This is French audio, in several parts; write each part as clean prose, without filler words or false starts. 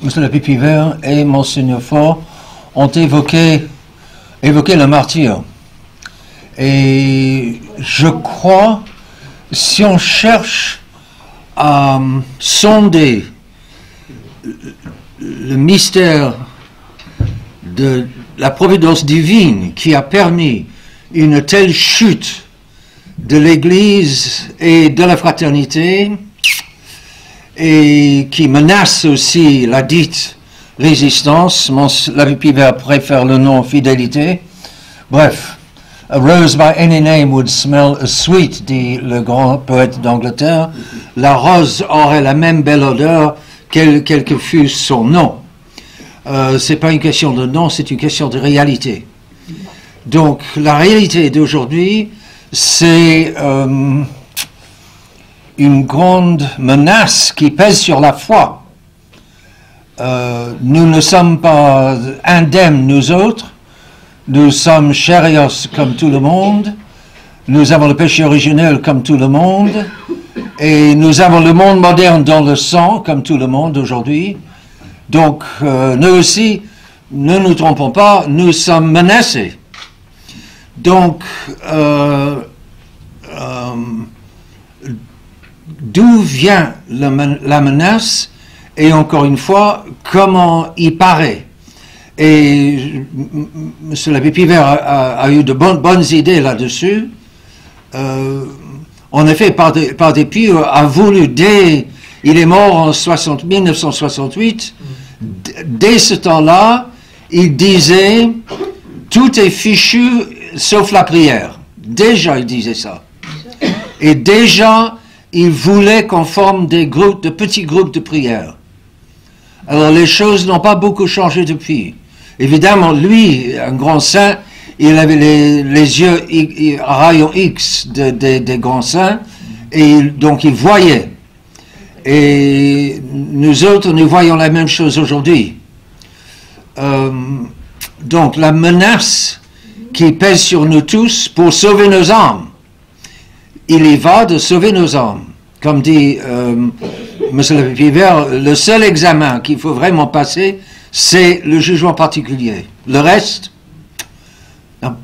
Monsieur l'abbé Pivert et Monseigneur Faure ont évoqué le martyr. Et je crois, si on cherche à sonder le mystère de la providence divine qui a permis une telle chute de l'Église et de la fraternité, et qui menace aussi la dite résistance. L'abbé Pivert préfère le nom fidélité. Bref, a rose by any name would smell as sweet, dit le grand poète d'Angleterre. La rose aurait la même belle odeur, quel que fût son nom. C'est pas une question de nom, c'est une question de réalité. Donc, la réalité d'aujourd'hui, c'est une grande menace qui pèse sur la foi. Nous ne sommes pas indemnes, nous autres. Nous sommes chérios comme tout le monde. Nous avons le péché originel comme tout le monde. Et nous avons le monde moderne dans le sang comme tout le monde aujourd'hui. Donc, nous aussi, ne nous trompons pas, nous sommes menacés. Donc, d'où vient la menace, et encore une fois, comment il paraît. Et M. l'abbé Pivert a eu de bonnes idées là-dessus. En effet, par dépit, a voulu, il est mort en 1968, dès ce temps-là, il disait, tout est fichu sauf la prière. Déjà, il disait ça. Et déjà, il voulait qu'on forme de petits groupes de prière. Alors, les choses n'ont pas beaucoup changé depuis. Évidemment, lui, un grand saint, il avait les yeux à rayons X des grands saints, et donc il voyait. Et nous autres, nous voyons la même chose aujourd'hui. Donc, la menace qui pèse sur nous tous pour sauver nos âmes, il y va de sauver nos âmes. Comme dit M. l'abbé Pivert, le seul examen qu'il faut vraiment passer, c'est le jugement particulier. Le reste,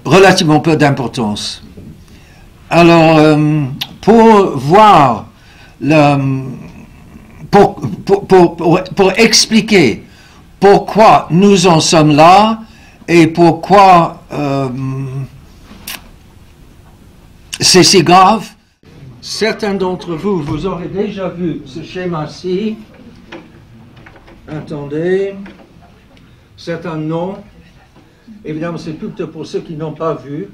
relativement peu d'importance. Alors, pour voir, pour expliquer pourquoi nous en sommes là et pourquoi c'est si grave, certains d'entre vous, vous aurez déjà vu ce schéma-ci. Attendez. Certains non. Évidemment, c'est plutôt pour ceux qui n'ont pas vu.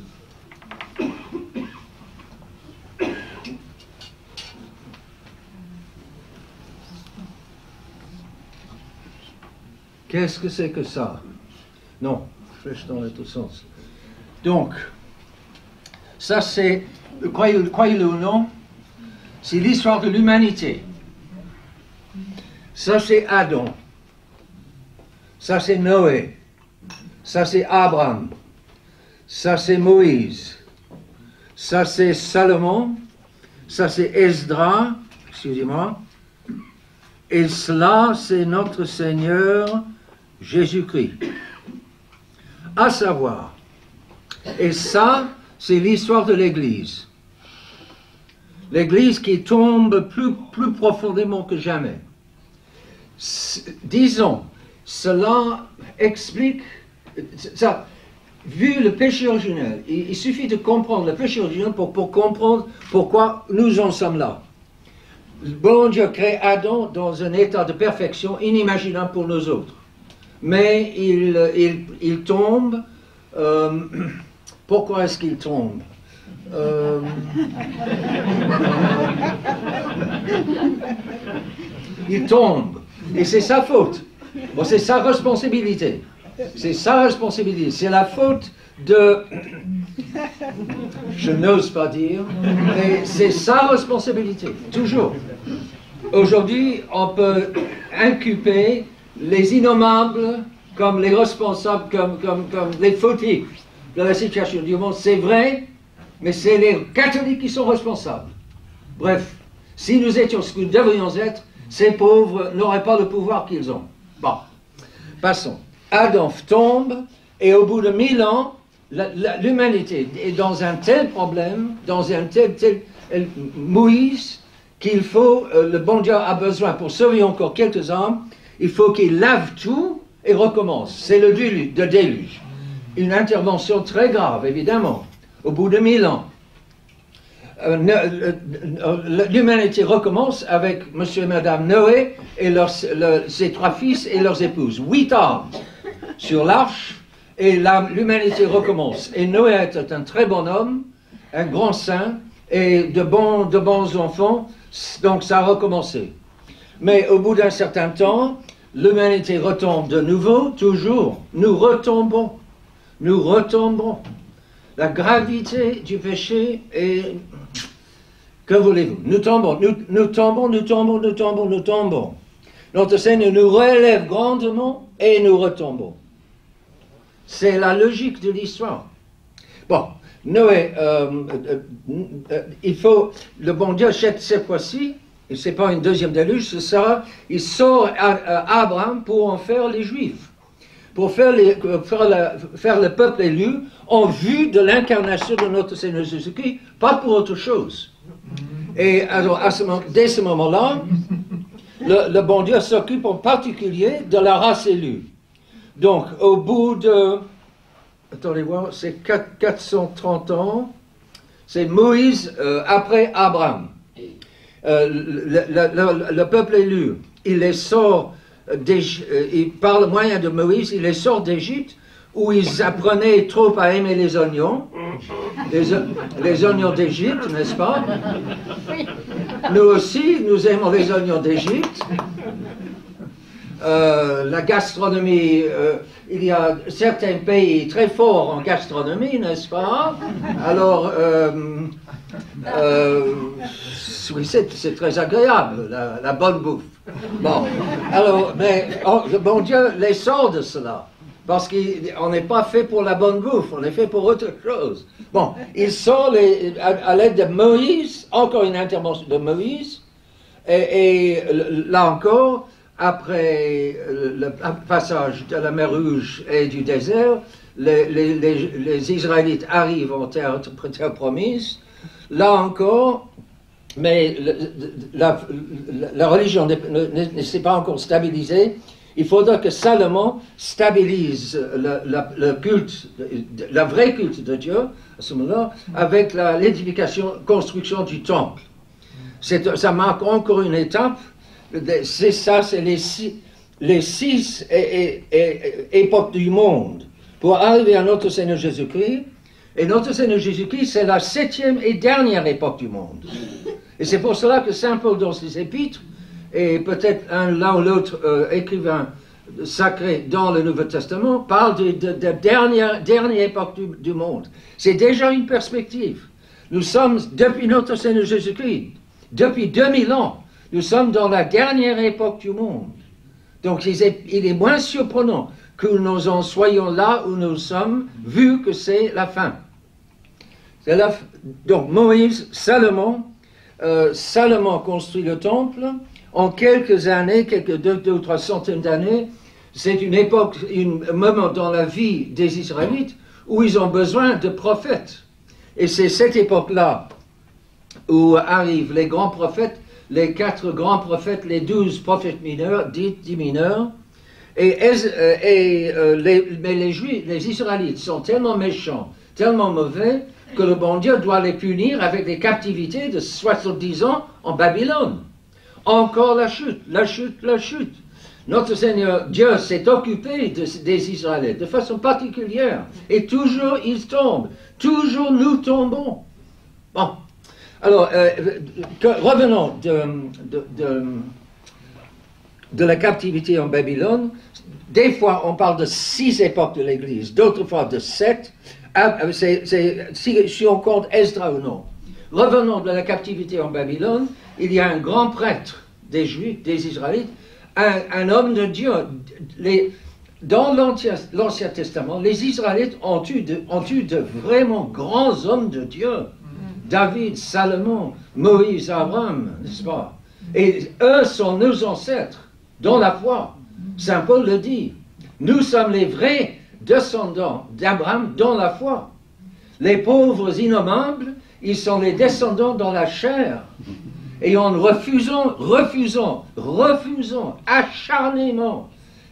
Qu'est-ce que c'est que ça? Non, flèche dans l'autre sens. Donc, ça c'est, croyez-le ou non, c'est l'histoire de l'humanité. Ça c'est Adam. Ça c'est Noé. Ça c'est Abraham. Ça c'est Moïse. Ça c'est Salomon. Ça c'est Esdras. Excusez-moi. Et cela c'est notre Seigneur Jésus-Christ. À savoir. Et ça c'est l'histoire de l'Église. L'Église qui tombe plus profondément que jamais. Disons, cela explique, ça, vu le péché originel, il suffit de comprendre le péché originel pour comprendre pourquoi nous en sommes là. Le bon Dieu crée Adam dans un état de perfection inimaginable pour nous autres. Mais il tombe. Pourquoi est-ce qu'il tombe? Il tombe. Et c'est sa faute. Bon, c'est sa responsabilité. C'est sa responsabilité. C'est la faute de... Je n'ose pas dire, mais c'est sa responsabilité. Toujours. Aujourd'hui, on peut inculper les innommables comme les responsables, comme les fautifs de la situation du monde. C'est vrai, mais c'est les catholiques qui sont responsables. Bref, si nous étions ce que nous devrions être, ces pauvres n'auraient pas le pouvoir qu'ils ont. Bon, passons. Adam tombe, et au bout de 1000 ans, l'humanité est dans un tel problème, dans un tel Moïse, qu'il faut, le bon Dieu a besoin, pour sauver encore quelques âmes, il faut qu'il lave tout et recommence. C'est le déluge. Une intervention très grave, évidemment, au bout de 1000 ans. L'humanité recommence avec monsieur et madame Noé et ses 3 fils et leurs épouses. 8 âmes sur l'arche, et l'humanité recommence. Et Noé était un très bon homme, un grand saint, et de bons enfants, donc ça a recommencé. Mais au bout d'un certain temps, l'humanité retombe de nouveau, toujours. Nous retombons. La gravité du péché est... Que voulez-vous? Nous tombons. Notre Seigneur nous relève grandement et nous retombons. C'est la logique de l'histoire. Bon, Noé, le bon Dieu, cette fois-ci, et ce n'est pas une deuxième déluge, il sort Abraham pour en faire les Juifs, pour faire le peuple élu en vue de l'incarnation de notre Seigneur Jésus-Christ, pas pour autre chose. Et alors, dès ce moment-là, le bon Dieu s'occupe en particulier de la race élue. Donc, au bout de, attendez voir, c'est 430 ans, c'est Moïse après Abraham. Le peuple élu, il les sort, par le moyen de Moïse, il les sort d'Égypte, où ils apprenaient trop à aimer les oignons, les oignons d'Égypte, n'est-ce pas? Nous aussi, nous aimons les oignons d'Égypte. La gastronomie, il y a certains pays très forts en gastronomie, n'est-ce pas? Alors, oui, c'est très agréable, la bonne bouffe. Bon, alors, mais le bon Dieu les sort de cela, parce qu'on n'est pas fait pour la bonne bouffe, on est fait pour autre chose. Bon, il sort à l'aide de Moïse, encore une intervention de Moïse, et là encore, après le passage de la mer Rouge et du désert, les Israélites arrivent en terre promise. Là encore, mais la religion ne s'est pas encore stabilisée. Il faudra que Salomon stabilise le culte, la vraie culte de Dieu, à ce moment-là, avec l'édification, construction du temple. Ça marque encore une étape. C'est les six époques du monde pour arriver à notre Seigneur Jésus-Christ. Et notre Seigneur Jésus-Christ, c'est la 7e et dernière époque du monde. Et c'est pour cela que Saint Paul, dans ses épîtres, et peut-être l'un ou l'autre écrivain sacré dans le Nouveau Testament, parle de dernière époque du monde. C'est déjà une perspective. Nous sommes, depuis notre Seigneur Jésus-Christ, depuis 2000 ans, nous sommes dans la dernière époque du monde. Donc il est moins surprenant que nous en soyons là où nous sommes, vu que c'est la fin. Donc Moïse, Salomon construit le temple. En quelques années, deux ou trois centaines d'années, c'est une époque, un moment dans la vie des Israélites où ils ont besoin de prophètes. Et c'est cette époque-là où arrivent les grands prophètes, les 4 grands prophètes, les 12 prophètes mineurs, dits mineurs. Mais les Israélites sont tellement méchants, tellement mauvais, que le bon Dieu doit les punir avec des captivités de 70 ans en Babylone. Encore la chute. Notre Seigneur Dieu s'est occupé des Israélites de façon particulière. Et toujours ils tombent. Toujours nous tombons. Bon. Alors, revenons de la captivité en Babylone. Des fois, on parle de 6 époques de l'Église, d'autres fois de 7. Si on compte Esdras ou non. Revenons de la captivité en Babylone. Il y a un grand prêtre des Juifs, des Israélites, un homme de Dieu. Dans l'Ancien Testament, les Israélites ont eu de vraiment grands hommes de Dieu. David, Salomon, Moïse, Abraham, n'est-ce pas? Et eux sont nos ancêtres dans la foi. Saint Paul le dit. Nous sommes les vrais descendants d'Abraham dans la foi. Les pauvres innommables, ils sont les descendants dans la chair. Et en refusant acharnément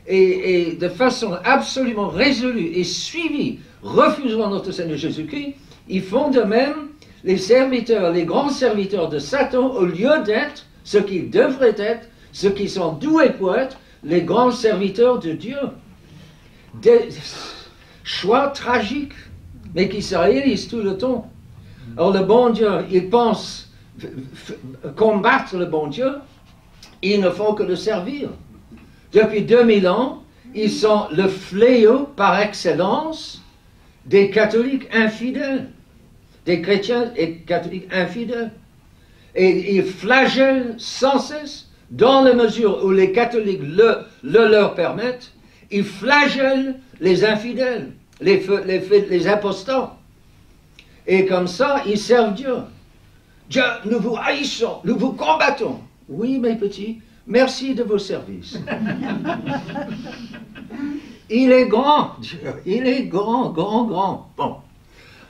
et de façon absolument résolue et suivie, refusant notre Seigneur Jésus-Christ, ils font de même les serviteurs, les grands serviteurs de Satan, au lieu d'être ce qu'ils devraient être, ceux qui sont doués pour être les grands serviteurs de Dieu. Des choix tragiques, mais qui se réalisent tout le temps. Alors le bon Dieu, il pense combattre le bon Dieu, ils ne font que le servir. Depuis 2000 ans, ils sont le fléau par excellence des catholiques infidèles, des chrétiens et catholiques infidèles. Et ils flagellent sans cesse, dans la mesure où les catholiques le leur permettent, ils flagellent les infidèles, les apostats. Et comme ça, ils servent Dieu. Dieu, nous vous haïssons, nous vous combattons. Oui, mes petits, merci de vos services. Il est grand, Dieu, il est grand, grand, grand. Bon.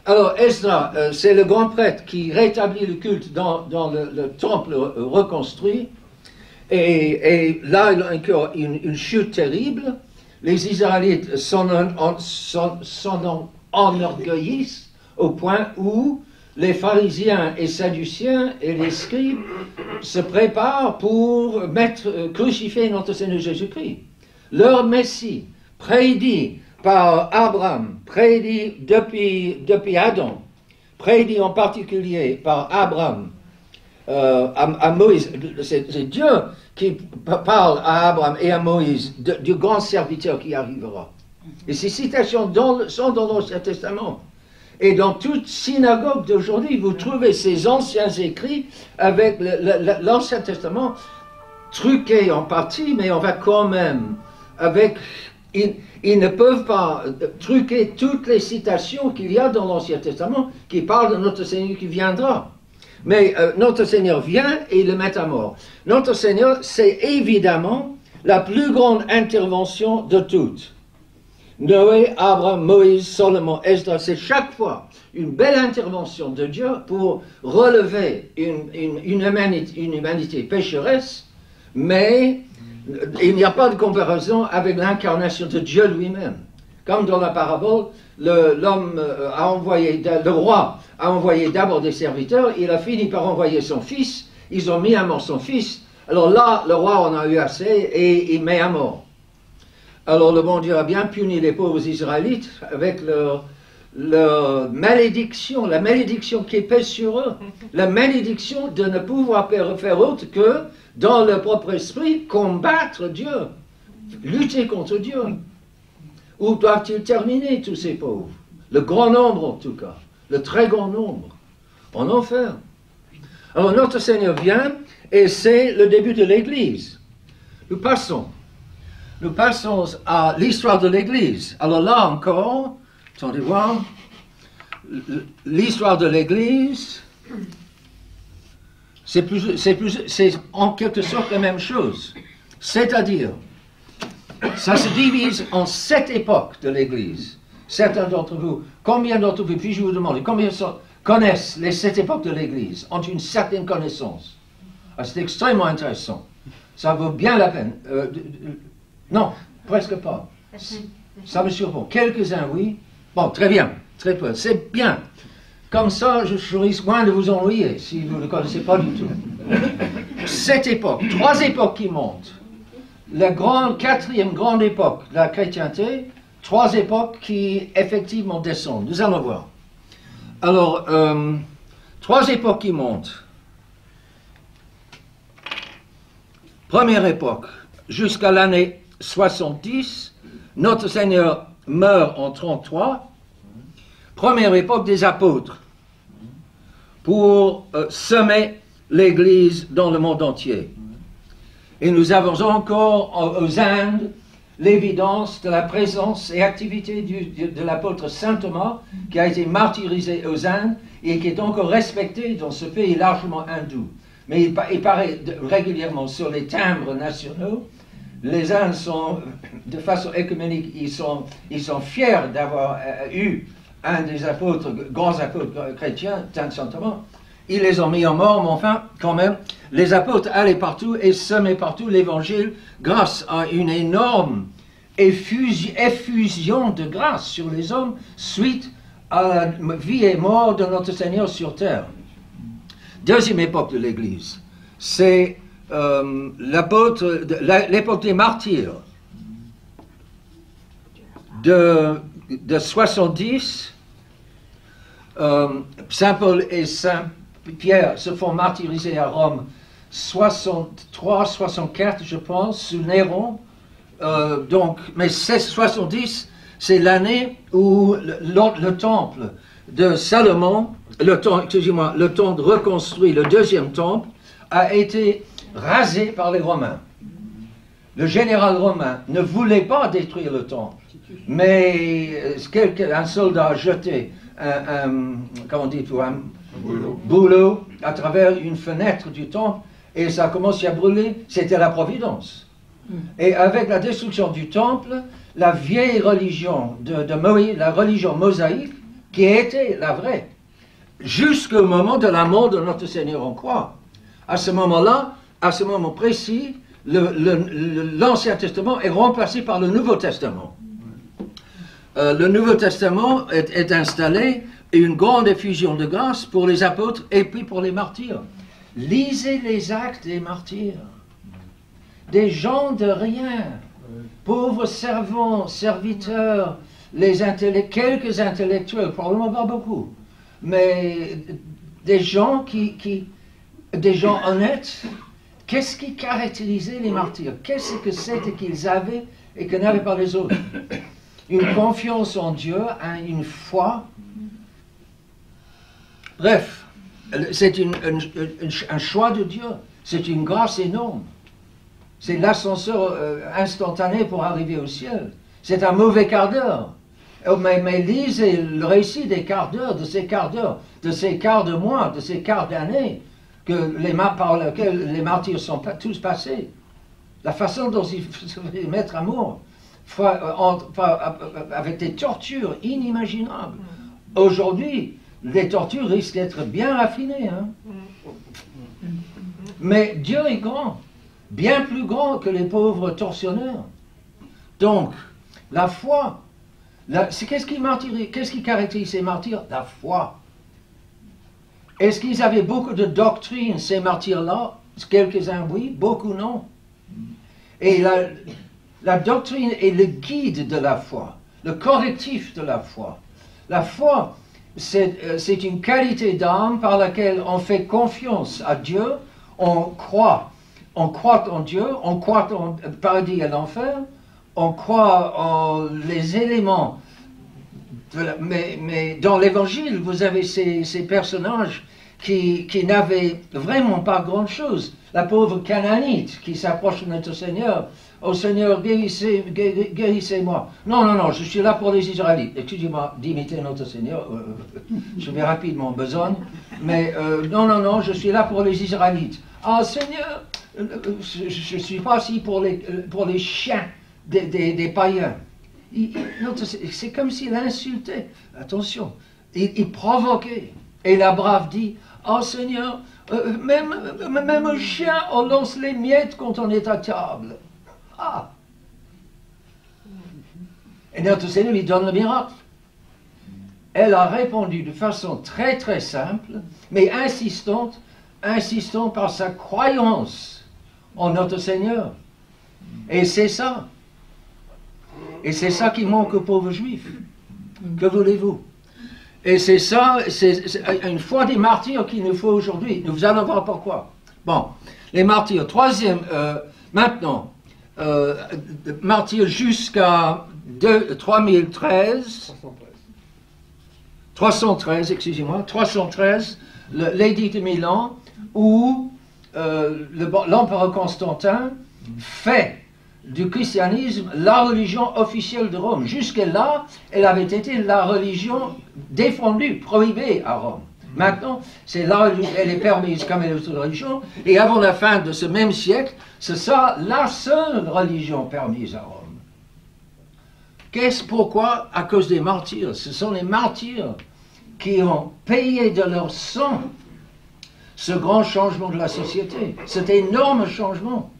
Alors, Esdras, c'est le grand prêtre qui rétablit le culte dans le temple reconstruit. Et là, il y a encore une chute terrible. Les Israélites s'en enorgueillissent au point où les pharisiens et sadduciens et les scribes se préparent pour crucifier notre Seigneur Jésus-Christ. Leur Messie, prédit par Abraham, prédit depuis Adam, prédit en particulier par Abraham, à Moïse, c'est Dieu qui parle à Abraham et à Moïse du grand serviteur qui arrivera. Et ces citations sont dans l'Ancien Testament. Et dans toute synagogue d'aujourd'hui, vous trouvez ces anciens écrits avec l'Ancien Testament truqué en partie, mais on va quand même avec... Ils ne peuvent pas truquer toutes les citations qu'il y a dans l'Ancien Testament qui parlent de notre Seigneur qui viendra. Mais notre Seigneur vient et il le met à mort. Notre Seigneur, c'est évidemment la plus grande intervention de toutes. Noé, Abraham, Moïse, Salomon, Esdras, c'est chaque fois une belle intervention de Dieu pour relever une humanité pécheresse, mais il n'y a pas de comparaison avec l'incarnation de Dieu lui-même. Comme dans la parabole, le roi a envoyé d'abord des serviteurs, il a fini par envoyer son fils, ils ont mis à mort son fils, alors là, le roi en a eu assez et il met à mort. Alors le bon Dieu a bien puni les pauvres Israélites avec leur malédiction, la malédiction qui pèse sur eux, la malédiction de ne pouvoir faire autre que, dans leur propre esprit, combattre Dieu, lutter contre Dieu. Où doivent-ils terminer tous ces pauvres? Le grand nombre en tout cas, le très grand nombre, en enfer. Alors notre Seigneur vient et c'est le début de l'Église. Nous passons à l'histoire de l'Église. Alors là encore, attendez voir, l'histoire de l'Église, c'est en quelque sorte la même chose. C'est-à-dire, ça se divise en 7 époques de l'Église. Certains d'entre vous, combien d'entre vous, puis-je vous demander, combien connaissent les 7 époques de l'Église, ont une certaine connaissance? Ah, c'est extrêmement intéressant. Ça vaut bien la peine. Non, presque pas. Ça me surprend. Quelques-uns, oui. Bon, très bien, très peu. C'est bien. Comme ça, je risque moins de vous ennuyer si vous ne connaissez pas du tout. 7 époques, 3 époques qui montent. La 4e grande époque de la chrétienté, 3 époques qui effectivement descendent. Nous allons voir. Alors, 3 époques qui montent. Première époque, jusqu'à l'année 70, notre Seigneur meurt en 33. Première époque des apôtres, pour semer l'Église dans le monde entier. Et nous avons encore aux Indes l'évidence de la présence et activité de l'apôtre Saint Thomas, qui a été martyrisé aux Indes et qui est encore respecté dans ce pays largement hindou. Mais il paraît régulièrement sur les timbres nationaux, les uns sont, de façon écuménique, ils sont fiers d'avoir eu un des apôtres, grands apôtres chrétiens, Saint Thomas. Ils les ont mis en mort, mais enfin, quand même, les apôtres allaient partout et semaient partout l'évangile grâce à une énorme effusion de grâce sur les hommes suite à la vie et mort de notre Seigneur sur terre. Deuxième époque de l'Église, c'est l'époque des martyrs. De 70, Saint Paul et Saint Pierre se font martyriser à Rome 63, 64, je pense, sous Néron. Mais 70, c'est l'année où le temple de Salomon, le temple reconstruit, le deuxième temple, a été rasé par les Romains. Le général romain ne voulait pas détruire le temple, mais un soldat a jeté un bouleau à travers une fenêtre du temple et ça a commencé à brûler. C'était la providence. Et avec la destruction du temple, la vieille religion de Moïse, la religion mosaïque, qui était la vraie, jusqu'au moment de la mort de notre Seigneur en croix. À ce moment-là, à ce moment précis, l'Ancien Testament est remplacé par le Nouveau Testament. Le Nouveau Testament est installé, une grande effusion de grâce pour les apôtres et puis pour les martyrs. Lisez les actes des martyrs. Des gens de rien, pauvres servants, serviteurs, quelques intellectuels, probablement pas beaucoup, mais des gens des gens honnêtes. Qu'est-ce qui caractérisait les martyrs? Qu'est-ce que c'était qu'ils avaient et que n'avaient pas les autres? Une confiance en Dieu, une foi. Bref, c'est un choix de Dieu. C'est une grâce énorme. C'est l'ascenseur instantané pour arriver au ciel. C'est un mauvais quart d'heure. Mais lisez le récit des quarts d'heure, de ces quarts d'heure, de ces quarts de mois, de ces quarts d'années par lesquels les martyrs sont tous passés. La façon dont ils se mettent à mort, avec des tortures inimaginables. Aujourd'hui, les tortures risquent d'être bien raffinées. Hein? Mais Dieu est grand, bien plus grand que les pauvres tortionneurs. Donc, la foi, qu'est-ce qui caractérise ces martyrs? La foi. Est-ce qu'ils avaient beaucoup de doctrines, ces martyrs-là? Quelques-uns oui, beaucoup non. Et la doctrine est le guide de la foi, le correctif de la foi. La foi, c'est une qualité d'âme par laquelle on fait confiance à Dieu, on croit en Dieu, on croit en paradis et l'enfer, on croit en les éléments. Mais dans l'Évangile, vous avez ces personnages qui n'avaient vraiment pas grand-chose. La pauvre Canaanite qui s'approche de notre Seigneur. « Oh Seigneur, guérissez-moi. » Non, je suis là pour les Israélites. Excusez-moi d'imiter notre Seigneur, je vais rapidement besogne. Mais non, je suis là pour les Israélites. « Ah Seigneur, je ne suis pas ici pour les chiens des païens. » C'est comme s'il insultait. Attention, il provoquait. Et la brave dit, « Oh Seigneur, même un chien, on lance les miettes quand on est à table. » Ah! Et notre Seigneur lui donne le miracle. Elle a répondu de façon très très simple, mais insistante par sa croyance en notre Seigneur. Et c'est ça. Et c'est ça qui manque aux pauvres juifs. Que voulez-vous? Et c'est ça, c'est une foi des martyrs qu'il nous faut aujourd'hui. Nous allons voir pourquoi. Bon, les martyrs. Troisième, maintenant, martyrs jusqu'à 313, l'édit de Milan, où l'empereur Constantin fait du christianisme la religion officielle de Rome. Jusque-là, elle avait été la religion défendue, prohibée à Rome. Maintenant, c'est là elle est permise comme une autre religion, et avant la fin de ce même siècle, ce sera la seule religion permise à Rome. Pourquoi? À cause des martyrs. Ce sont les martyrs qui ont payé de leur sang ce grand changement de la société, cet énorme changement,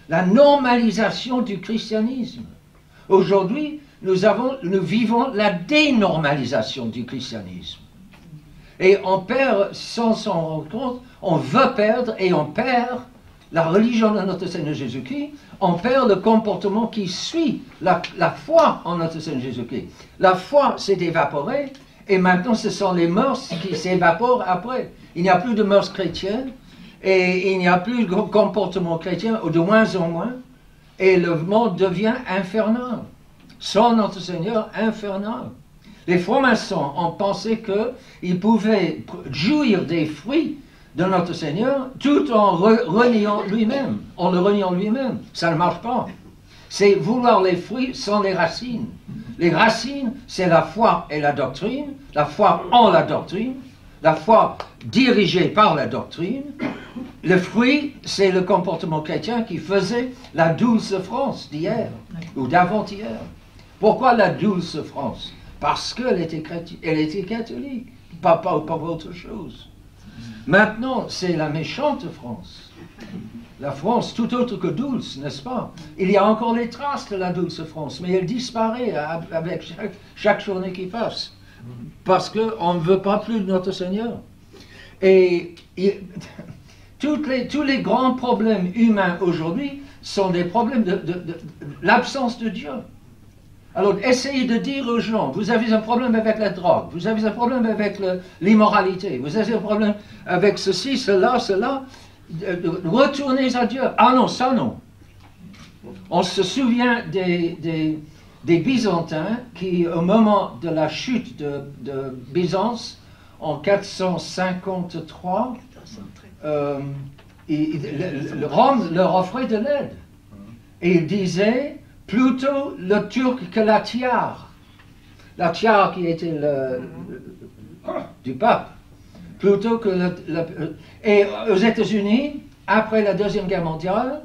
la normalisation du christianisme. Aujourd'hui, nous vivons la dénormalisation du christianisme. Et on perd, sans s'en rendre compte, on veut perdre et on perd la religion de notre Seigneur Jésus-Christ, on perd le comportement qui suit la foi en notre Seigneur Jésus-Christ. La foi s'est évaporée et maintenant ce sont les mœurs qui s'évaporent après. Il n'y a plus de mœurs chrétiennes et il n'y a plus de comportement chrétien, ou de moins en moins, et le monde devient infernal. Sans notre Seigneur, infernal. Les francs-maçons ont pensé qu'ils pouvaient jouir des fruits de notre Seigneur tout en reniant lui-même, en le reniant lui-même. Ça ne marche pas. C'est vouloir les fruits sans les racines. Les racines, c'est la foi et la doctrine, la foi en la doctrine, la foi dirigée par la doctrine. Le fruit, c'est le comportement chrétien qui faisait la douce France d'hier ou d'avant-hier. Pourquoi la douce France? Parce qu'elle était catholique, pas autre chose. Maintenant, c'est la méchante France. La France tout autre que douce, n'est-ce pas? Il y a encore les traces de la douce France, mais elle disparaît avec chaque journée qui passe. Parce qu'on ne veut pas plus de notre Seigneur. Et tous les grands problèmes humains aujourd'hui sont des problèmes de l'absence de Dieu. Alors, essayez de dire aux gens, vous avez un problème avec la drogue, vous avez un problème avec l'immoralité, vous avez un problème avec ceci, cela, retournez à Dieu. Ah non, ça non. On se souvient des Byzantins qui, au moment de la chute de Byzance, en 453, Rome leur offrait de l'aide. Et ils disaient, plutôt le Turc que la tiare. La tiare qui était du pape. Plutôt que et aux États-Unis, après la Deuxième Guerre mondiale,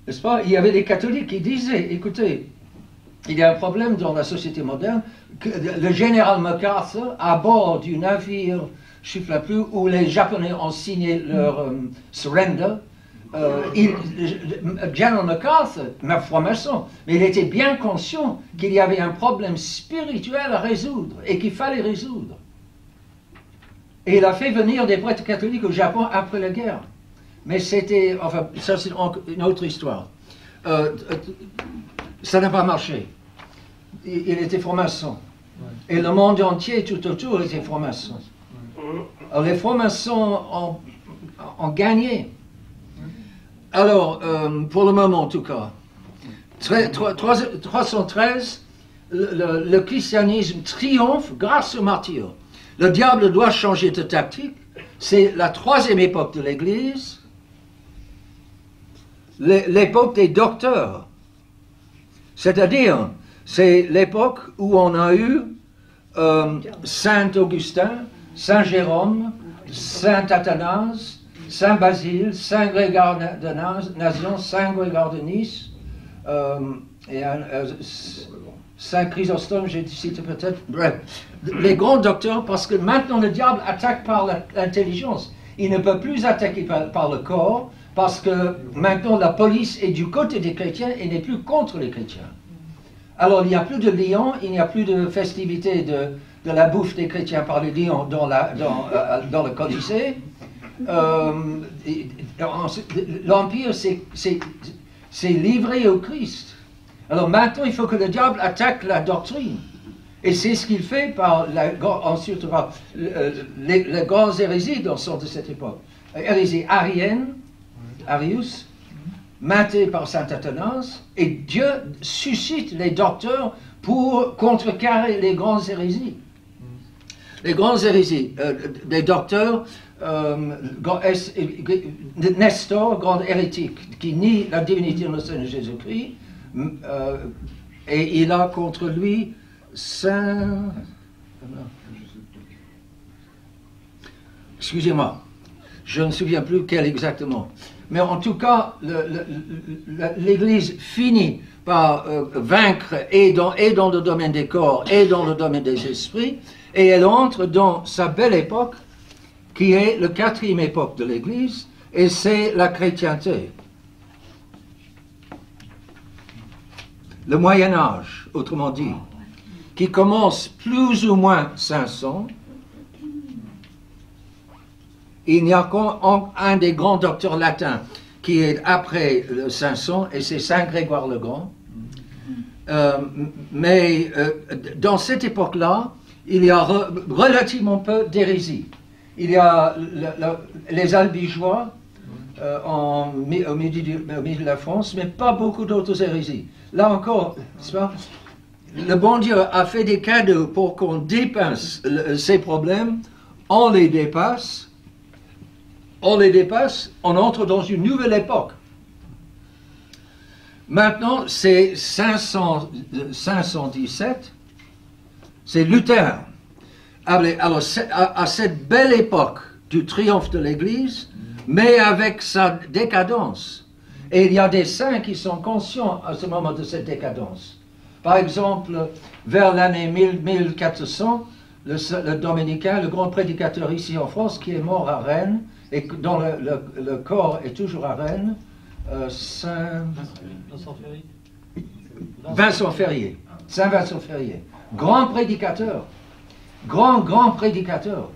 n'est-ce pas, il y avait des catholiques qui disaient, écoutez, il y a un problème dans la société moderne, que le général MacArthur, à bord du navire, je ne sais plus, où les Japonais ont signé leur surrender, General MacArthur, ma franc-maçon, mais il était bien conscient qu'il y avait un problème spirituel à résoudre et qu'il fallait résoudre. Et il a fait venir des prêtres catholiques au Japon après la guerre. Mais c'était, enfin, ça c'est une autre histoire. Ça n'a pas marché. Il était franc-maçon. Et le monde entier tout autour était franc-maçon. Alors les francs-maçons ont gagné. Alors, pour le moment en tout cas, 313, le christianisme triomphe grâce aux martyrs. Le diable doit changer de tactique. C'est la troisième époque de l'Église, l'époque des docteurs. C'est-à-dire, c'est l'époque où on a eu Saint Augustin, Saint Jérôme, Saint Athanase, Saint Basile, Saint Grégoire de Nazian, Saint Grégoire de Nice, et Saint Chrysostome, j'ai cité peut-être, bref, les grands docteurs, parce que maintenant le diable attaque par l'intelligence. Il ne peut plus attaquer par le corps, parce que maintenant la police est du côté des chrétiens et n'est plus contre les chrétiens. Alors il n'y a plus de lions, il n'y a plus de festivité de la bouffe des chrétiens par les lions dans le Colisée. L'Empire s'est livré au Christ. Alors maintenant, il faut que le diable attaque la doctrine. Et c'est ce qu'il fait ensuite par les grandes hérésies de cette époque. Hérésie arienne, Arius, maintée par saint Athanase, et Dieu suscite les docteurs pour contrecarrer les grandes hérésies. Les grandes hérésies, des docteurs, Nestor, grand hérétique, qui nie la divinité de notre Seigneur Jésus-Christ, et il a contre lui Saint excusez-moi, je ne me souviens plus quel exactement. Mais en tout cas, l'Église finit par vaincre et dans le domaine des corps et dans le domaine des esprits, et elle entre dans sa belle époque, qui est le 4e époque de l'Église, et c'est la chrétienté. Le Moyen Âge, autrement dit, qui commence plus ou moins 500. Il n'y a qu'un des grands docteurs latins qui est après le 500, et c'est Saint Grégoire le Grand. Mais dans cette époque-là, il y a relativement peu d'hérésie. Il y a les albigeois au milieu de la France, mais pas beaucoup d'autres hérésies. Là encore, le bon Dieu a fait des cadeaux pour qu'on dépasse ces problèmes, on les dépasse, on entre dans une nouvelle époque. Maintenant, c'est 517, c'est Luther. Alors, à cette belle époque du triomphe de l'Église, mais avec sa décadence. Et il y a des saints qui sont conscients à ce moment de cette décadence. Par exemple, vers l'année 1400, le dominicain, le grand prédicateur ici en France, qui est mort à Rennes, et dont le corps est toujours à Rennes, Vincent Ferrier. Saint Vincent Ferrier. Grand prédicateur. Grand prédicateur.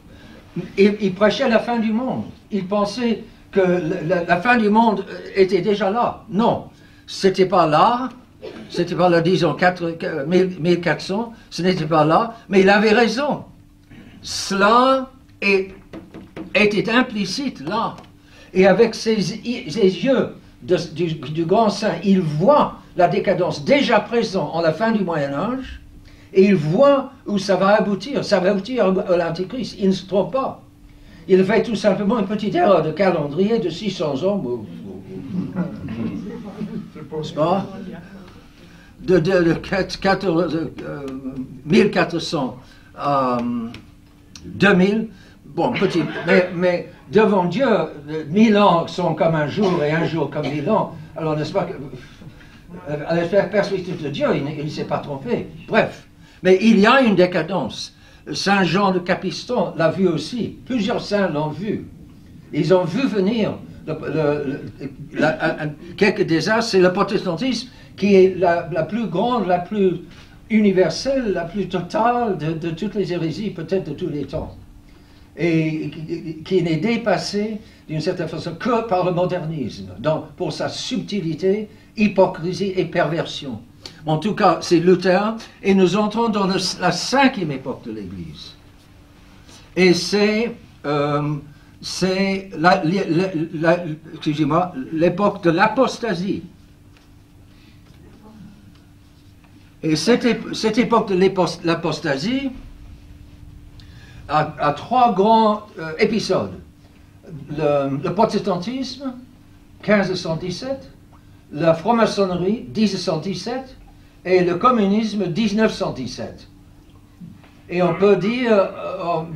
Il prêchait la fin du monde. Il pensait que la fin du monde était déjà là. Non, c'était pas là. C'était pas là, disons, 1400. Ce n'était pas là. Mais il avait raison. Cela était implicite là. Et avec ses yeux du grand saint, il voit la décadence déjà présente en la fin du Moyen-Âge, et il voit où ça va aboutir. Ça va aboutir à l'Antichrist. Il ne se trompe pas. Il fait tout simplement une petite erreur de calendrier de 600 ans. C'est pas de 1400 à 2000. Bon, petit, mais devant Dieu, 1000 ans sont comme un jour et un jour comme 1000 ans. Alors, n'est-ce pas que, à la perspective de Dieu, il ne s'est pas trompé. Bref, mais il y a une décadence. Saint Jean de Capiston l'a vu aussi. Plusieurs saints l'ont vu. Ils ont vu venir quelques désastres. C'est le protestantisme qui est la plus grande, la plus universelle, la plus totale de toutes les hérésies, peut-être de tous les temps. Et qui n'est dépassé d'une certaine façon que par le modernisme, pour sa subtilité, hypocrisie et perversion. En tout cas, c'est Luther, et nous entrons dans la 5e époque de l'Église. Et c'est l'époque de l'apostasie. Et cette époque de l'apostasie a 3 grands épisodes. Le protestantisme, 1517, la franc-maçonnerie, 1717, et le communisme, 1917. Et on peut dire, en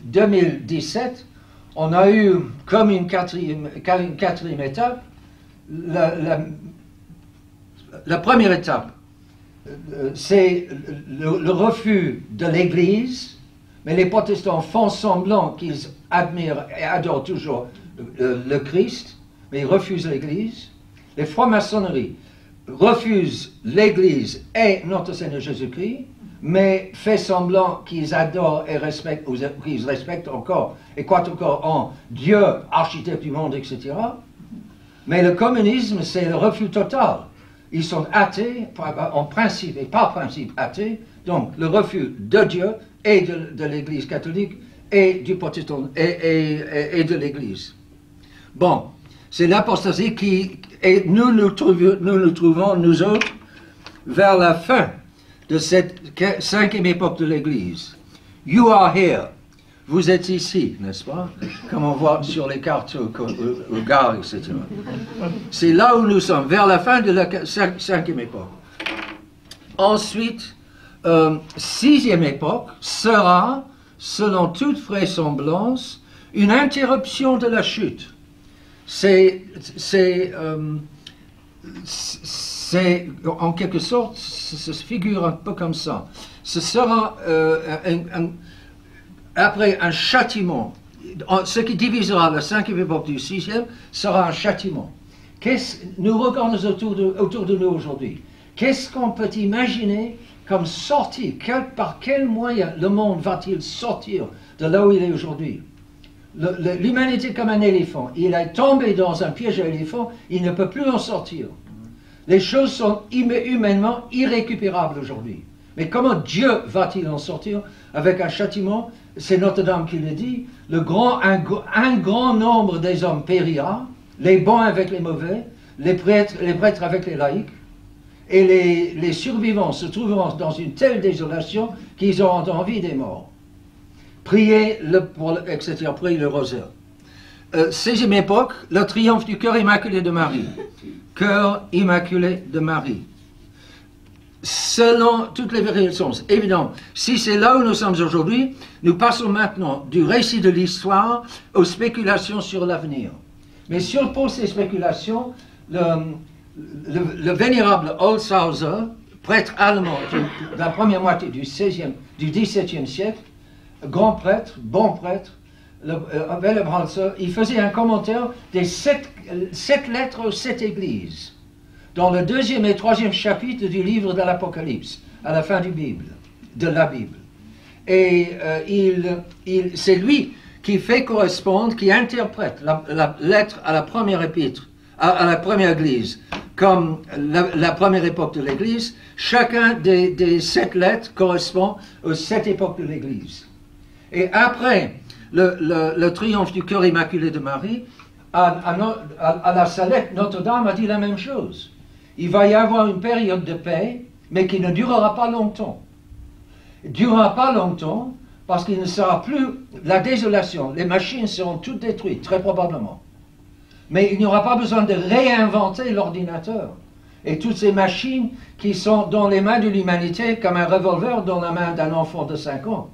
2017, on a eu comme une quatrième étape. La première étape, c'est le refus de l'Église, mais les protestants font semblant qu'ils admirent et adorent toujours le Christ, mais ils refusent l'Église. Les francs-maçonneries refusent l'Église et notre Seigneur Jésus-Christ, mais fait semblant qu'ils adorent et respectent, ou qu'ils respectent encore, et croient encore en Dieu, architecte du monde, etc. Mais le communisme, c'est le refus total. Ils sont athées, en principe et par principe athées, donc le refus de Dieu et de l'Église catholique et du protestant et de l'Église. Bon, c'est l'apostasie et nous nous trouvons, nous autres, vers la fin de cette 5e époque de l'Église. You are here. Vous êtes ici, n'est-ce pas? Comme on voit sur les cartes au gare, etc. C'est là où nous sommes, vers la fin de la 5e époque. Ensuite, 6e époque sera selon toute vraisemblance, une interruption de la chute. C'est en quelque sorte, ça se figure un peu comme ça. Ce sera après un châtiment. Ce qui divisera la 5e époque du 6e sera un châtiment. Nous regardons autour de nous aujourd'hui. Qu'est-ce qu'on peut imaginer comme sortie? Par quel moyen le monde va-t-il sortir de là où il est aujourd'hui? L'humanité comme un éléphant. Il est tombé dans un piège à éléphant, il ne peut plus en sortir. Les choses sont humainement irrécupérables aujourd'hui. Mais comment Dieu va-t-il en sortir avec un châtiment? C'est Notre-Dame qui le dit. Un grand nombre des hommes périra, les bons avec les mauvais, les prêtres avec les laïcs, et les survivants se trouveront dans une telle désolation qu'ils auront envie des morts. Priez etc. Priez le rosaire. 16e époque, le triomphe du cœur immaculé de Marie. Cœur immaculé de Marie. Selon toutes les vérifications. Évidemment, si c'est là où nous sommes aujourd'hui, nous passons maintenant du récit de l'histoire aux spéculations sur l'avenir. Mais pour ces spéculations, le vénérable Holzhauser, prêtre allemand de la première moitié du XVIIe siècle, grand prêtre, bon prêtre, il faisait un commentaire des 7 lettres aux 7 églises, dans le 2e et 3e chapitre du livre de l'Apocalypse, à la fin de la Bible. Et c'est lui qui fait correspondre, qui interprète la lettre à la première épître, à la première église, comme la première époque de l'église. Chacun des 7 lettres correspond aux 7 époques de l'église. Et après le triomphe du cœur immaculé de Marie, à la Salette, Notre-Dame a dit la même chose. Il va y avoir une période de paix, mais qui ne durera pas longtemps. Il ne durera pas longtemps parce qu'il ne sera plus la désolation. Les machines seront toutes détruites, très probablement. Mais il n'y aura pas besoin de réinventer l'ordinateur. Et toutes ces machines qui sont dans les mains de l'humanité comme un revolver dans la main d'un enfant de 5 ans.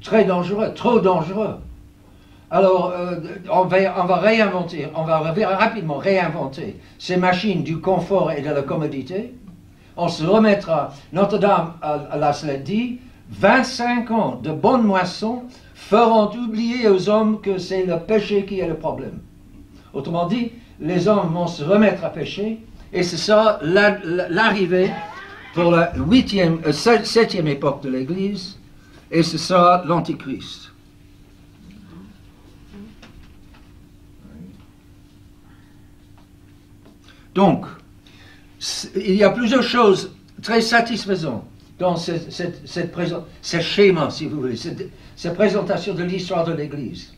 Très dangereux, trop dangereux. Alors, on va réinventer, on va rapidement réinventer ces machines du confort et de la commodité. On se remettra, Notre-Dame l'a dit, 25 ans de bonne moisson feront oublier aux hommes que c'est le péché qui est le problème. Autrement dit, les hommes vont se remettre à pécher et ce sera l'arrivée pour la 7e époque de l'Église et ce sera l'Antichrist. Donc, il y a plusieurs choses très satisfaisantes dans ce schéma, si vous voulez, cette présentation de l'histoire de l'Église.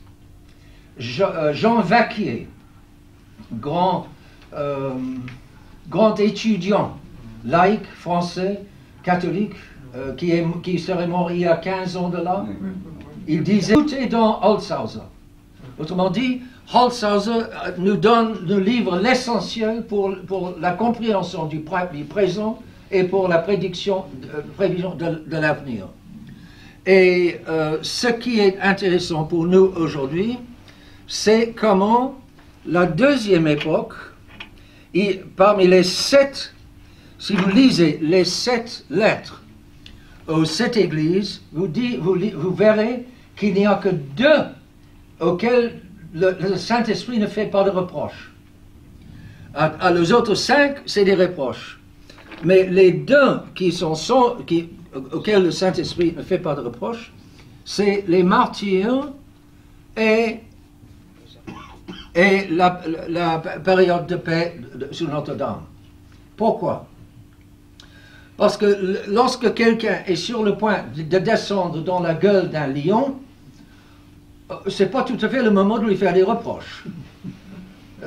Jean Vacquier, grand étudiant, laïque, français, catholique, qui serait mort il y a 15 ans de là, il disait, tout est dans Holzhauser. Autrement dit, Holzhauser nous livre l'essentiel pour la compréhension du présent et pour la prévision de l'avenir. Et ce qui est intéressant pour nous aujourd'hui, c'est comment la 2e époque, parmi les 7, si vous lisez les 7 lettres aux 7 églises, vous verrez qu'il n'y a que 2 auxquels le Saint-Esprit ne fait pas de reproches. À les autres 5, c'est des reproches. Mais les 2 auxquels le Saint-Esprit ne fait pas de reproches, c'est les martyrs et la période de paix sous Notre-Dame. Pourquoi? Parce que lorsque quelqu'un est sur le point de descendre dans la gueule d'un lion, c'est pas tout à fait le moment de lui faire des reproches.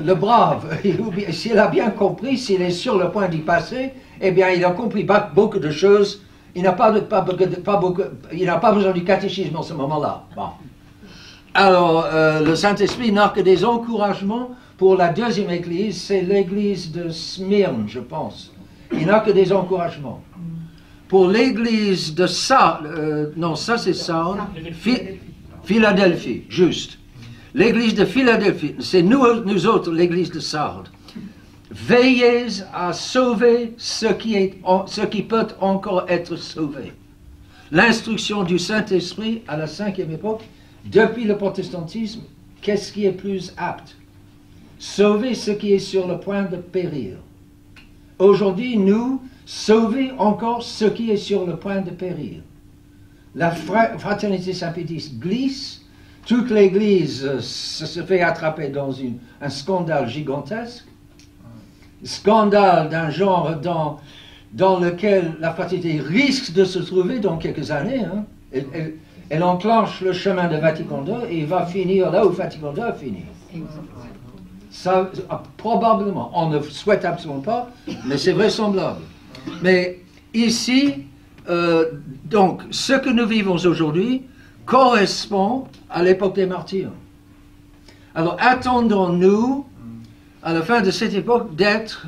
Le brave, s'il a bien compris, s'il est sur le point d'y passer, eh bien il a compris beaucoup de choses. Il n'a pas besoin du catéchisme en ce moment-là. Bon. Alors, le Saint-Esprit n'a que des encouragements pour la 2e église, c'est l'église de Smyrne, je pense. Il n'a que des encouragements. pour l'église de Sardes, non, ça c'est Sardes, Philadelphie, juste. L'église de Philadelphie, c'est nous autres, l'église de Sardes. Veillez à sauver ce qui peut encore être sauvé. L'instruction du Saint-Esprit à la 5e époque, depuis le protestantisme, qu'est-ce qui est plus apte? Sauver ce qui est sur le point de périr. Aujourd'hui, nous, sauver encore ce qui est sur le point de périr. La fraternité Saint-Pédiste glisse, toute l'Église se fait attraper dans un scandale gigantesque, scandale d'un genre dans lequel la fraternité risque de se trouver dans quelques années. Hein. Elle enclenche le chemin de Vatican II et va finir là où Vatican II a fini. Ça, probablement, on ne souhaite absolument pas, mais c'est vraisemblable. Mais ici, donc, ce que nous vivons aujourd'hui correspond à l'époque des martyrs. Alors, attendons-nous, à la fin de cette époque,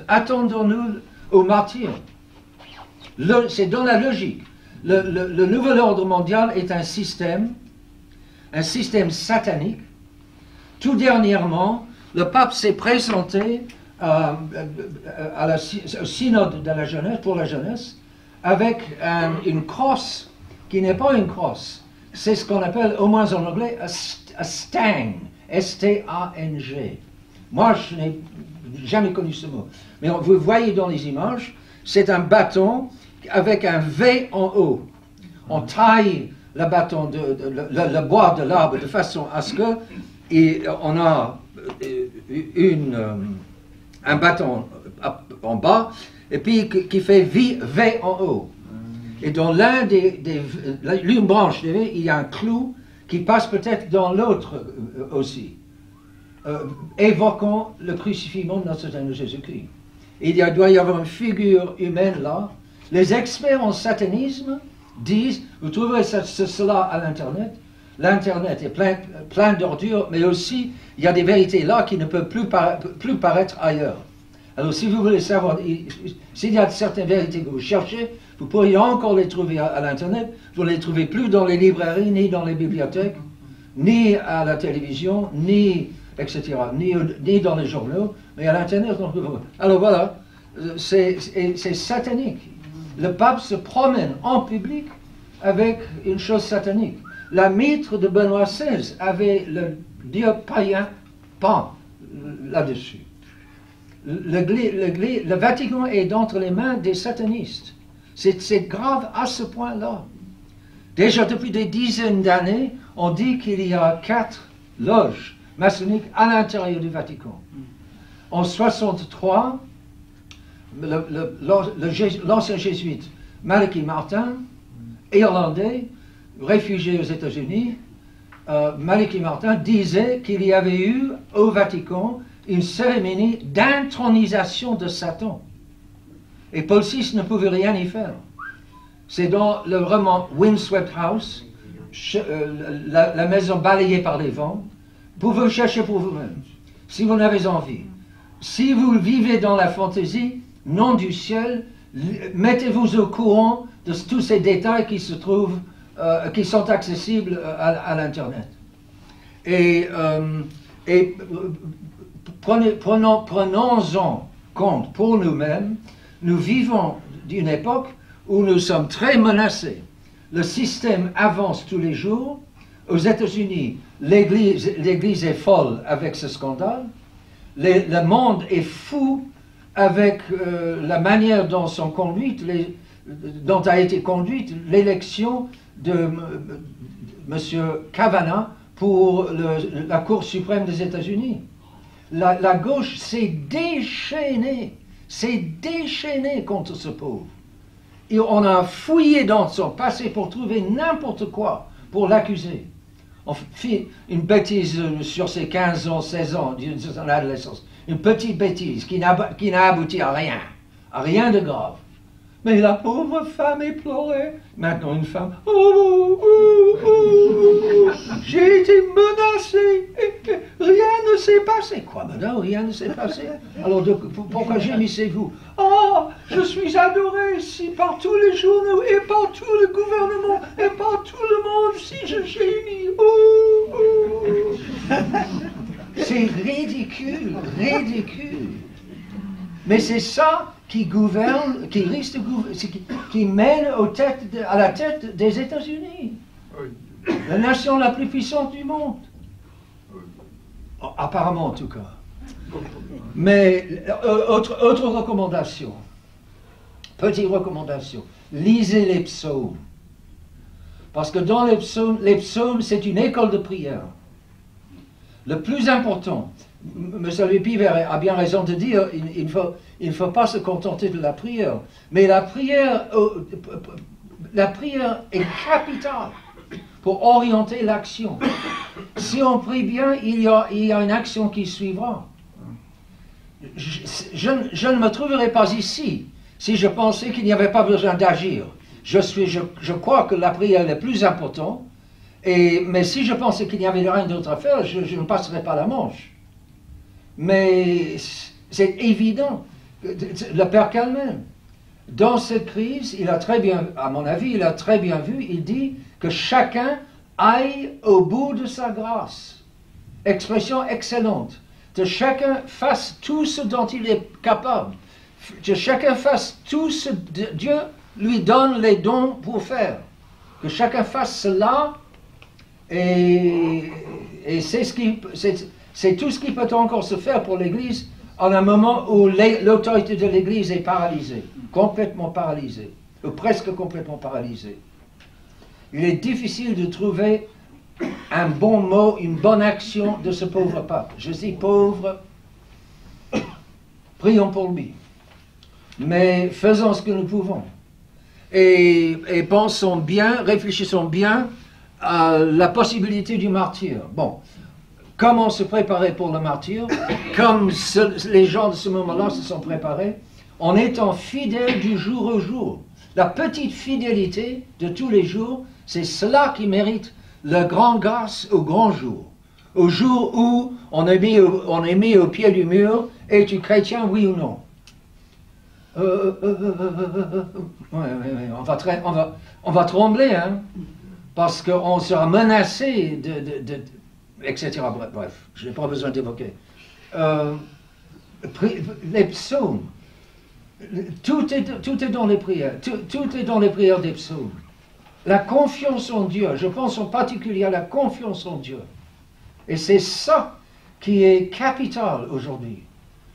attendons-nous aux martyrs. C'est dans la logique. Le nouvel ordre mondial est un système satanique. Tout dernièrement, le pape s'est présenté au synode de la jeunesse, pour la jeunesse, avec une crosse qui n'est pas une crosse. C'est ce qu'on appelle, au moins en anglais, a stang, S-T-A-N-G. Moi, je n'ai jamais connu ce mot. Mais vous voyez dans les images, c'est un bâton avec un V en haut. On taille le bâton, le bois de l'arbre de façon à ce que on a un bâton en bas et puis qui fait V en haut. Et dans l'une branche, il y a un clou qui passe peut-être dans l'autre aussi, évoquant le crucifixion de notre Seigneur Jésus-Christ. Il doit y avoir une figure humaine là. Les experts en satanisme disent, vous trouverez cela à l'Internet. L'Internet est plein d'ordures, mais aussi il y a des vérités là qui ne peuvent plus paraître ailleurs. Alors si vous voulez savoir, s'il y a certaines vérités que vous cherchez, vous pourriez encore les trouver à l'Internet. Vous ne les trouvez plus dans les librairies, ni dans les bibliothèques, ni à la télévision, ni etc., ni dans les journaux, mais à l'Internet. Alors voilà, c'est satanique. Le pape se promène en public avec une chose satanique. La mitre de Benoît XVI avait le dieu païen Pan là-dessus. Le Vatican est entre les mains des satanistes. C'est grave à ce point-là. Déjà depuis des dizaines d'années, on dit qu'il y a 4 loges maçonniques à l'intérieur du Vatican. En 1963, l'ancien jésuite Malachy Martin, irlandais, réfugié aux États-Unis, Malachy Martin disait qu'il y avait eu au Vatican une cérémonie d'intronisation de Satan. Et Paul VI ne pouvait rien y faire. C'est dans le roman Windswept House, la maison balayée par les vents. Vous pouvez chercher pour vous-même, si vous en avez envie. Si vous vivez dans la fantaisie, nom du ciel, mettez-vous au courant de tous ces détails qui se trouvent, qui sont accessibles à l'Internet. Et prenons-en compte pour nous-mêmes. Nous vivons d'une époque où nous sommes très menacés. Le système avance tous les jours. Aux États-Unis, l'Église est folle avec ce scandale. Le monde est fou avec la manière dont dont a été conduite l'élection de M. Kavanaugh pour la Cour suprême des États-Unis. La gauche s'est déchaînée contre ce pauvre. Et on a fouillé dans son passé pour trouver n'importe quoi pour l'accuser. On fait une bêtise sur ses 15 ans, 16 ans de son adolescence. Une petite bêtise qui n'a abouti à rien de grave. Mais la pauvre femme éplorée. Maintenant une femme, oh, oh, oh, j'ai été menacée, rien ne s'est passé. Quoi, madame, rien ne s'est passé? Alors pourquoi gémissez-vous? Oh, je suis adoré ici par tous les journaux et par tout le gouvernement et par tout le monde si je gémis. Oh, oh. C'est ridicule, ridicule. Mais c'est ça qui gouverne, qui risque de gouverner, qui mène à la tête des États-Unis. Oui. La nation la plus puissante du monde. Oui. Apparemment, en tout cas. Mais, autre recommandation. Petite recommandation. Lisez les psaumes. Parce que dans les psaumes, c'est une école de prière. Le plus important, M. Piver a bien raison de dire, il ne faut pas se contenter de la prière. Mais la prière est capitale pour orienter l'action. Si on prie bien, il y a une action qui suivra. Je ne me trouverais pas ici si je pensais qu'il n'y avait pas besoin d'agir. Je crois que la prière est le plus important, mais si je pensais qu'il n'y avait rien d'autre à faire, je ne passerais pas la Manche. Mais c'est évident, le Père Calmen, dans cette crise, il a très bien, à mon avis, il a très bien vu, il dit que chacun aille au bout de sa grâce. Expression excellente. Que chacun fasse tout ce dont il est capable. Que chacun fasse tout ce que Dieu lui donne les dons pour faire. Que chacun fasse cela et c'est tout ce qui peut encore se faire pour l'Église en un moment où l'autorité de l'Église est paralysée, complètement paralysée, ou presque complètement paralysée. Il est difficile de trouver un bon mot, une bonne action de ce pauvre pape. Je dis pauvre, prions pour lui. Mais faisons ce que nous pouvons. Et pensons bien, réfléchissons bien à la possibilité du martyre. Bon, comment se préparer pour le martyre? Comme les gens de ce moment-là se sont préparés, en étant fidèles du jour au jour. La petite fidélité de tous les jours, c'est cela qui mérite la grande grâce au grand jour. Au jour où on est mis au pied du mur, es-tu chrétien, oui ou non? On va trembler, hein, parce qu'on sera menacé etc. Bref, je n'ai pas besoin d'évoquer. Les psaumes, tout est dans les prières, tout est dans les prières des psaumes. La confiance en Dieu, je pense en particulier à la confiance en Dieu. Et c'est ça qui est capital aujourd'hui.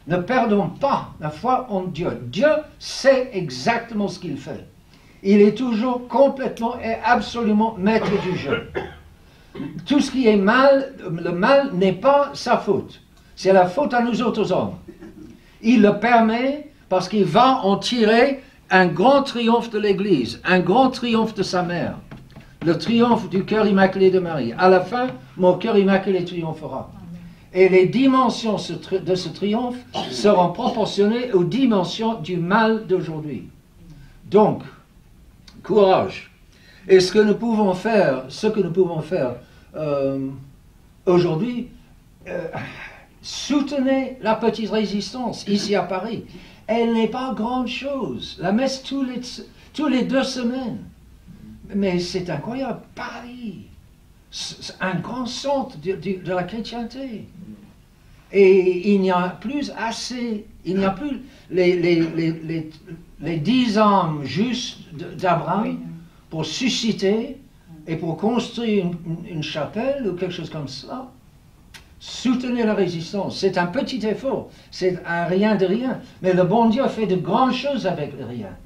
Ne perdons pas la foi en Dieu. Dieu sait exactement ce qu'il fait. Il est toujours complètement et absolument maître du jeu. Tout ce qui est mal, le mal n'est pas sa faute. C'est la faute à nous autres hommes. Il le permet parce qu'il va en tirer un grand triomphe de l'Église, un grand triomphe de sa mère, le triomphe du cœur immaculé de Marie. À la fin, mon cœur immaculé triomphera. Et les dimensions de ce triomphe seront proportionnées aux dimensions du mal d'aujourd'hui. Donc, courage. Et ce que nous pouvons faire aujourd'hui, soutenez la petite résistance ici à Paris. Elle n'est pas grande chose. La messe tous les 2 semaines. Mais c'est incroyable. Paris, un grand centre de la chrétienté. Et il n'y a plus assez, il n'y a plus les 10 âmes justes d'Abraham pour susciter et pour construire une chapelle ou quelque chose comme ça. Soutenir la résistance, c'est un petit effort, c'est un rien de rien, mais le bon Dieu fait de grandes choses avec le rien.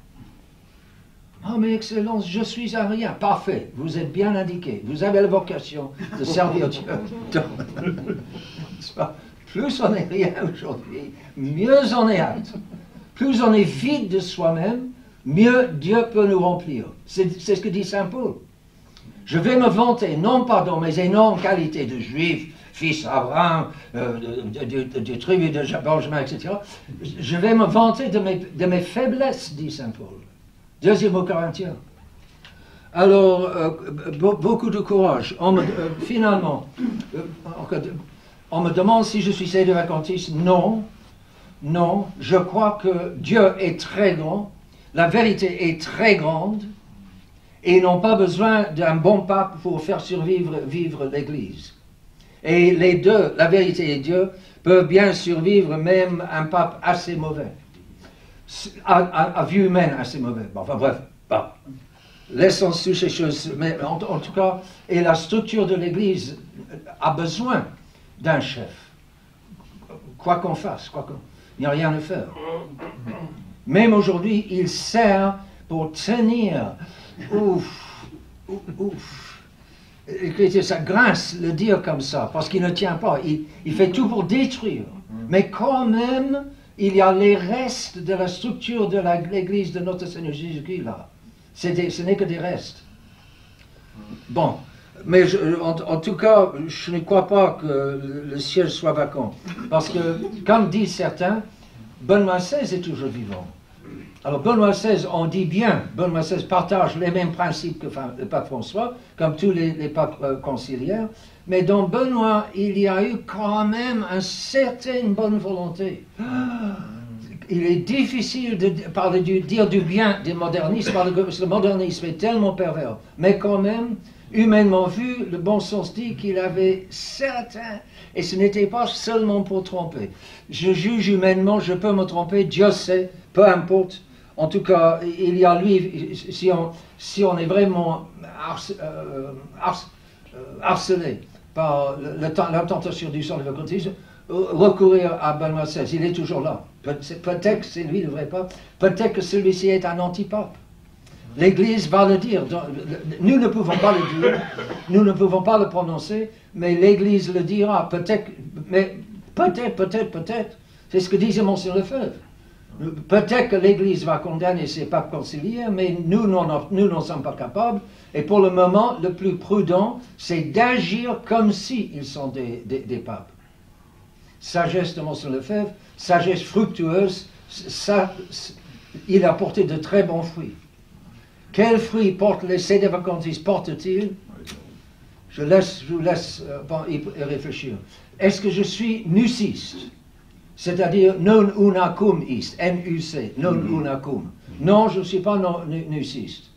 Oh mais Excellence, je suis un rien. Parfait, vous êtes bien indiqué, vous avez la vocation de servir Dieu. Plus on est rien aujourd'hui, mieux on est apte. Plus on est vide de soi-même, mieux Dieu peut nous remplir. C'est ce que dit Saint Paul. Je vais me vanter, non pas dans mes énormes qualités de juif, fils d'Abraham, de tribu de Benjamin, etc. Je vais me vanter de mes faiblesses, dit Saint Paul. Deuxième aux Corinthiens. Alors, beaucoup de courage. Finalement, on me demande si je suis sédévacantiste. Non, non, je crois que Dieu est très grand, la vérité est très grande, et ils n'ont pas besoin d'un bon pape pour faire vivre l'Église. Et les deux, la vérité et Dieu, peuvent bien survivre même un pape assez mauvais, à vue humaine assez mauvais. Bon, enfin bref, bon. Laissons sous ces choses, mais en tout cas, et la structure de l'Église a besoin d'un chef. Quoi qu'on fasse, il n'y a rien à faire. Même aujourd'hui, il sert pour tenir. Écoutez, ça grince le dire comme ça, parce qu'il ne tient pas. Il fait tout pour détruire. Mais quand même, il y a les restes de la structure de l'Église de notre Seigneur Jésus-Christ là. Ce n'est que des restes. Bon, mais en tout cas, je ne crois pas que le siège soit vacant. Parce que, comme disent certains, Benoît XVI est toujours vivant. Alors Benoît XVI, on dit bien, Benoît XVI partage les mêmes principes que le pape François, comme tous les papes conciliaires, mais dans Benoît, il y a eu quand même une certaine bonne volonté. Il est difficile de dire du bien des modernistes, parce que le modernisme est tellement pervers. Mais quand même, humainement vu, le bon sens dit qu'il avait certains, et ce n'était pas seulement pour tromper. Je juge humainement, je peux me tromper, Dieu sait, peu importe. En tout cas, il y a lui, si on est vraiment harcelé par la tentation du sang de l'occultisme, recourir à Benoît XVI, il est toujours là. Peut-être que c'est lui le vrai pape, peut-être que celui-ci est un antipape. L'Église va le dire. Nous ne pouvons pas le dire, nous ne pouvons pas le prononcer, mais l'Église le dira. Peut-être, mais peut-être. C'est ce que disait Monseigneur Lefebvre. Peut-être que l'Église va condamner ces papes conciliaires, mais nous n'en sommes pas capables. Et pour le moment, le plus prudent, c'est d'agir comme s'ils sont des papes. Sagesse de Monseigneur Lefebvre, sagesse fructueuse, il a porté de très bons fruits. Quels fruits portent les sédévacantistes portent-ils? Je vous laisse y réfléchir. Est-ce que je suis nuciste? C'est-à-dire non unacum ist, N-U-C, non unacum. Non, je ne suis pas nuciste.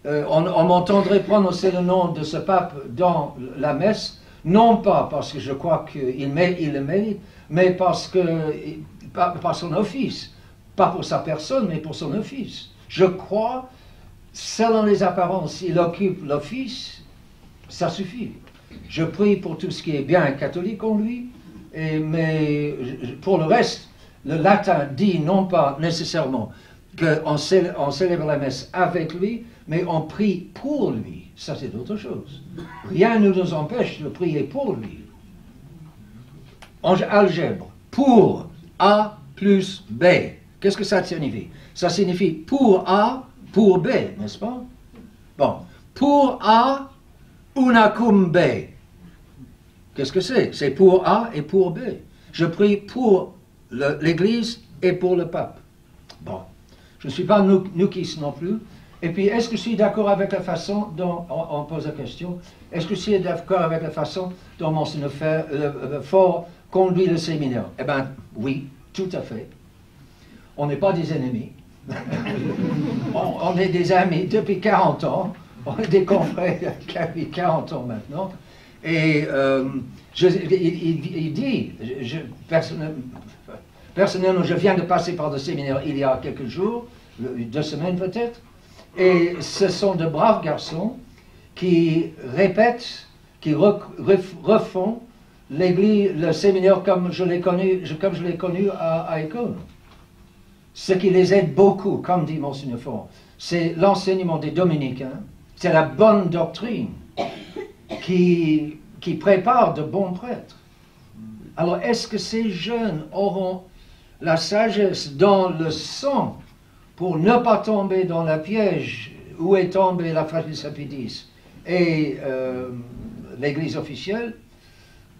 On m'entendrait prononcer le nom de ce pape dans la messe, non pas parce que je crois qu'il le mérite, mais par son office. Pas pour sa personne, mais pour son office. Je crois, selon les apparences, il occupe l'office, ça suffit. Je prie pour tout ce qui est bien catholique en lui, mais pour le reste, le latin dit non pas nécessairement qu'on célèbre la messe avec lui, mais on prie pour lui. Ça, c'est autre chose. Rien ne nous empêche de prier pour lui. En algèbre, pour A plus B. Qu'est-ce que ça signifie? Ça signifie pour A, pour B, n'est-ce pas? Bon, pour A, unacum B. Qu'est-ce que c'est? C'est pour A et pour B. Je prie pour l'Église et pour le pape. Bon, je ne suis pas noukiste non plus. Et puis, est-ce que je suis d'accord avec la façon dont, on pose la question, est-ce que je suis d'accord avec la façon dont Monseigneur Faure conduit le séminaire? Eh bien, oui, tout à fait. On n'est pas des ennemis. on est des amis depuis 40 ans. On est des confrères depuis 40 ans maintenant. Et il dit, personnellement, je viens de passer par le séminaire il y a quelques jours, 2 semaines peut-être, et ce sont de braves garçons qui répètent, qui refont l'église, le séminaire comme je l'ai connu à École. Ce qui les aide beaucoup, comme dit Monseigneur Faure, c'est l'enseignement des dominicains, c'est la bonne doctrine qui prépare de bons prêtres. Alors, est-ce que ces jeunes auront la sagesse dans le sang pour ne pas tomber dans la piège où est tombée la Fratrice Sapidis et l'Église officielle?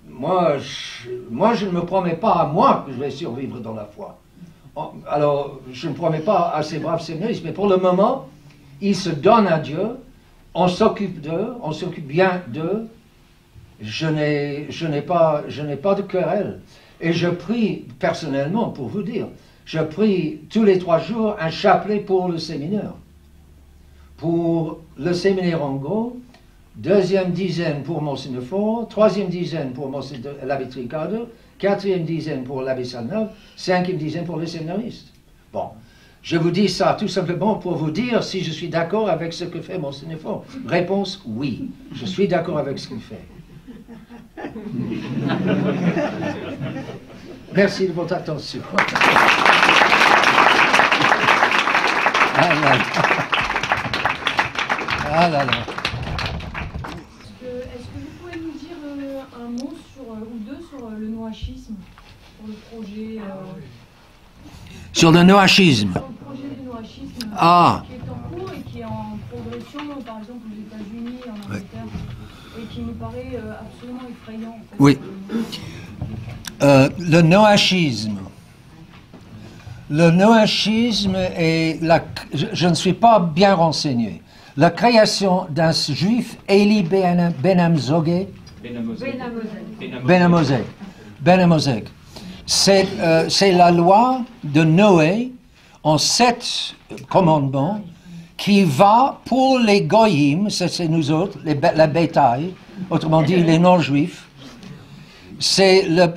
Moi, je ne me promets pas à moi que je vais survivre dans la foi. alors, je ne promets pas à ces braves séminaristes, mais pour le moment, ils se donnent à Dieu, on s'occupe d'eux, on s'occupe bien d'eux. Je n'ai pas de querelle. Et je prie personnellement, pour vous dire, je prie tous les 3 jours un chapelet pour le séminaire. Pour le séminaire en gros, 2e dizaine pour Monseigneur Faure, 3e dizaine pour l'abbé Tricado, 4e dizaine pour l'abbé Salnave, 5e dizaine pour les séminaristes. Bon, je vous dis ça tout simplement pour vous dire si je suis d'accord avec ce que fait Monseigneur Faure. Réponse, oui, je suis d'accord avec ce qu'il fait. Merci de votre attention. Ah là là. Ah là là. Est-ce que vous pouvez nous dire un mot ou deux sur le noachisme, sur le projet Sur le noachisme. Sur le projet du noachisme qui est en cours et qui est en progression, par exemple aux États-Unis, en Angleterre, et qui nous paraît absolument effrayant. En fait. Oui. Le noachisme. Le noachisme est je ne suis pas bien renseigné. La création d'un juif, Eli Benamozeg, c'est la loi de Noé en 7 commandements qui va pour les goyim, c'est nous autres, la bétail, autrement dit les non-juifs. C'est la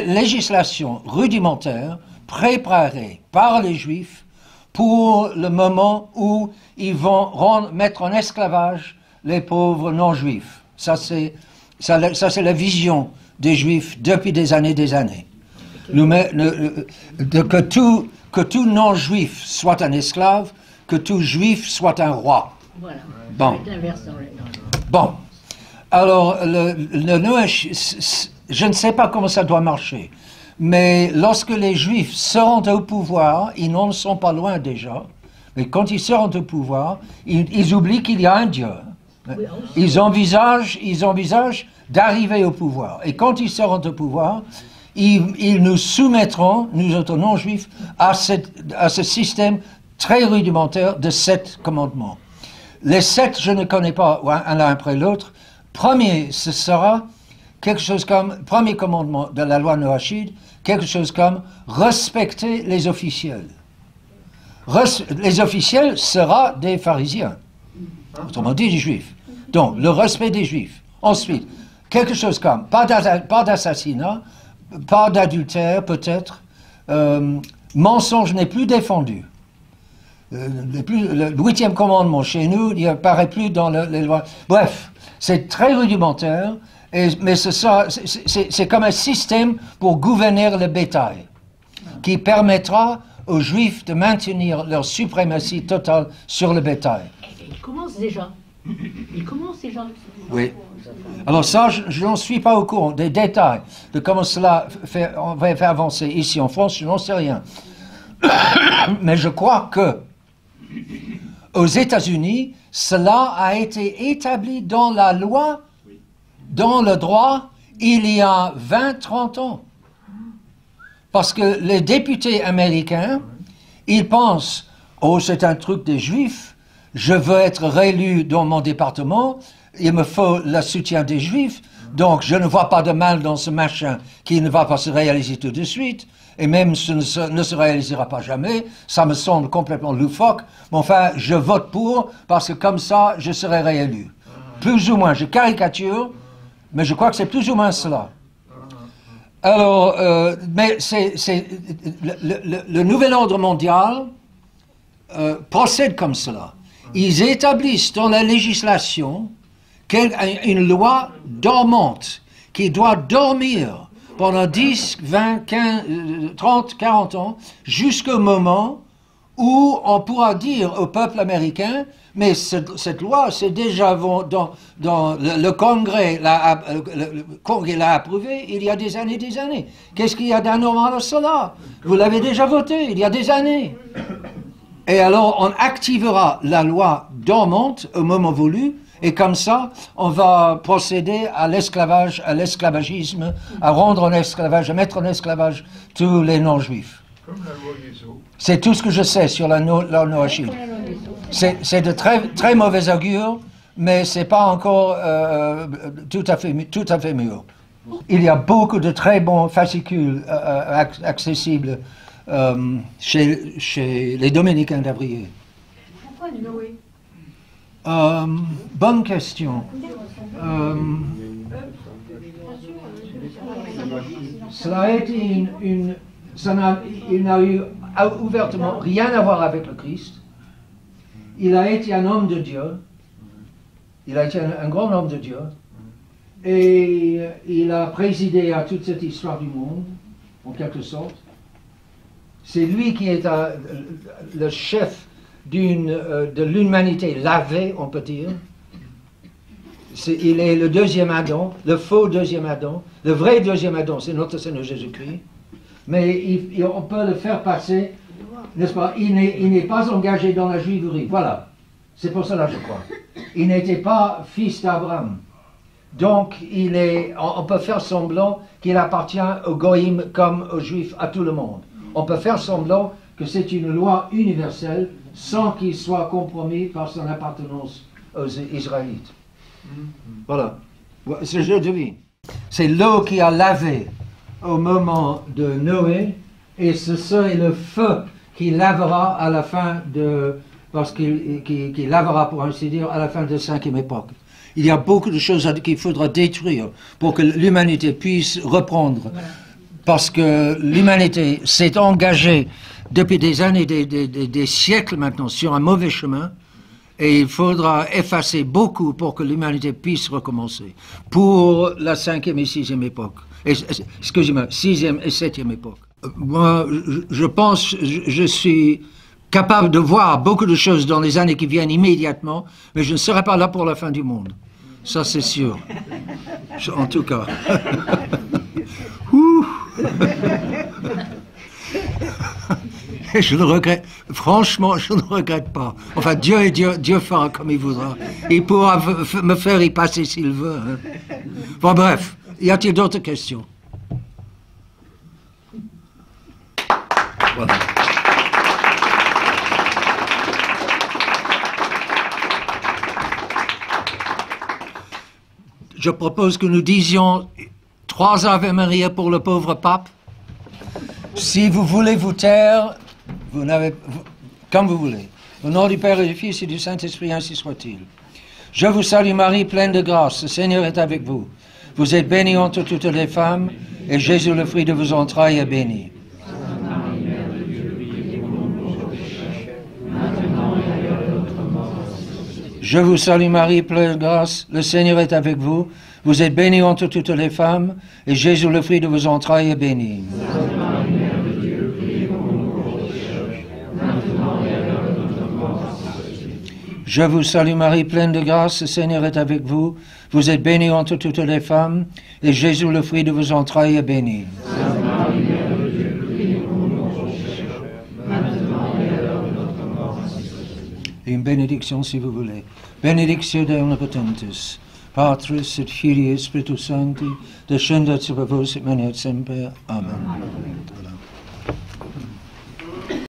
législation rudimentaire préparée par les juifs pour le moment où ils vont mettre en esclavage les pauvres non-juifs. Ça, c'est la vision des juifs depuis des années. Que tout non-juif soit un esclave, que tout juif soit un roi. Voilà. Bon. Bon. Alors, je ne sais pas comment ça doit marcher, mais lorsque les Juifs seront au pouvoir, ils n'en sont pas loin déjà, mais quand ils seront au pouvoir, ils oublient qu'il y a un Dieu. Ils envisagent d'arriver au pouvoir. Et quand ils seront au pouvoir, ils nous soumettront, nous autres non-juifs, à ce système très rudimentaire de 7 commandements. Les 7, je ne connais pas l'un après l'autre. Premier, ce sera quelque chose comme, premier commandement de la loi noachide, quelque chose comme respecter les officiels. Les officiels seront des pharisiens, autrement dit des juifs. Donc, le respect des juifs. Ensuite, quelque chose comme, pas d'assassinat, pas d'adultère peut-être, mensonge n'est plus défendu. Le 8e commandement chez nous, il n'apparaît plus dans les lois. Bref, c'est très rudimentaire, mais c'est comme un système pour gouverner le bétail, qui permettra aux Juifs de maintenir leur suprématie totale sur le bétail. Il commence déjà. Oui. Alors ça, je n'en suis pas au courant des détails de comment cela on va faire avancer ici en France, je n'en sais rien. Mais je crois que aux États-Unis, cela a été établi dans la loi, dans le droit, il y a 20-30 ans. Parce que les députés américains, ils pensent, oh, c'est un truc des Juifs, je veux être réélu dans mon département, il me faut le soutien des Juifs, donc je ne vois pas de mal dans ce machin qui ne va pas se réaliser tout de suite, et même ce ne se réalisera pas jamais, ça me semble complètement loufoque, mais enfin, je vote pour, parce que comme ça, je serai réélu. Plus ou moins, je caricature, mais je crois que c'est plus ou moins cela. Alors, mais le nouvel ordre mondial procède comme cela. Ils établissent dans la législation une loi dormante qui doit dormir pendant 10, 20, 15, 30, 40 ans, jusqu'au moment où on pourra dire au peuple américain, mais cette loi, c'est déjà dans le Congrès, le Congrès l'a approuvée il y a des années. Qu'est-ce qu'il y a d'anormal à cela? Vous l'avez déjà voté il y a des années. Et alors, on activera la loi dormante au moment voulu, Et comme ça, on va procéder à l'esclavage, à l'esclavagisme, à rendre en esclavage, à mettre en esclavage tous les non-juifs. C'est tout ce que je sais sur la Noachide. C'est de très mauvais augure, mais c'est pas encore tout à fait mûr. Il y a beaucoup de très bons fascicules accessibles chez les Dominicains d'Avrier. Pourquoi Noé? Bonne question. Cela a été il n'a eu ouvertement rien à voir avec le Christ. Il a été un homme de Dieu. Il a été un grand homme de Dieu. Et il a présidé à toute cette histoire du monde, en quelque sorte. C'est lui qui est le chef de l'humanité lavée, on peut dire. Il est le deuxième Adam, le faux deuxième Adam. Le vrai deuxième Adam, c'est notre Seigneur Jésus-Christ. Mais on peut le faire passer, n'est-ce pas? Il n'est pas engagé dans la juiverie. Voilà. C'est pour cela, je crois. Il n'était pas fils d'Abraham. Donc, on peut faire semblant qu'il appartient aux goïms comme aux juifs, à tout le monde. On peut faire semblant que c'est une loi universelle sans qu'il soit compromis par son appartenance aux Israélites. Voilà. C'est le jeu de vie. C'est l'eau qui a lavé au moment de Noé, et ce serait le feu qui lavera à la fin qui lavera, pour ainsi dire, à la fin de la 5e époque. Il y a beaucoup de choses qu'il faudra détruire pour que l'humanité puisse reprendre. Voilà. Parce que l'humanité s'est engagée depuis des années, des siècles maintenant, sur un mauvais chemin. Et il faudra effacer beaucoup pour que l'humanité puisse recommencer. Pour la 5e et 6e époque. Excusez-moi, 6e et 7e époque. Moi, je pense, je suis capable de voir beaucoup de choses dans les années qui viennent immédiatement, mais je ne serai pas là pour la fin du monde. Ça, c'est sûr. En tout cas. Je ne regrette, franchement, je ne regrette pas. Enfin, Dieu fera comme il voudra. Il pourra me faire y passer s'il veut. Hein. Bon, bref, y a-t-il d'autres questions? Voilà. Je propose que nous disions 3 Ave Maria pour le pauvre pape. Si vous voulez vous taire, comme vous voulez. Au nom du Père et du Fils et du Saint-Esprit, ainsi soit-il. Je vous salue Marie, pleine de grâce, le Seigneur est avec vous. Vous êtes bénie entre toutes les femmes, et Jésus, le fruit de vos entrailles, est béni. Je vous salue Marie, pleine de grâce, le Seigneur est avec vous. Vous êtes bénie entre toutes les femmes, et Jésus, le fruit de vos entrailles, est béni. Je vous salue Marie, pleine de grâce, le Seigneur est avec vous. Vous êtes bénie entre toutes les femmes, et Jésus, le fruit de vos entrailles, est béni. Et une bénédiction si vous voulez. Benedictio Dei omnipotentus, Patris et Filii et Spiritus Sancti, descendat super vos et manet semper. Amen.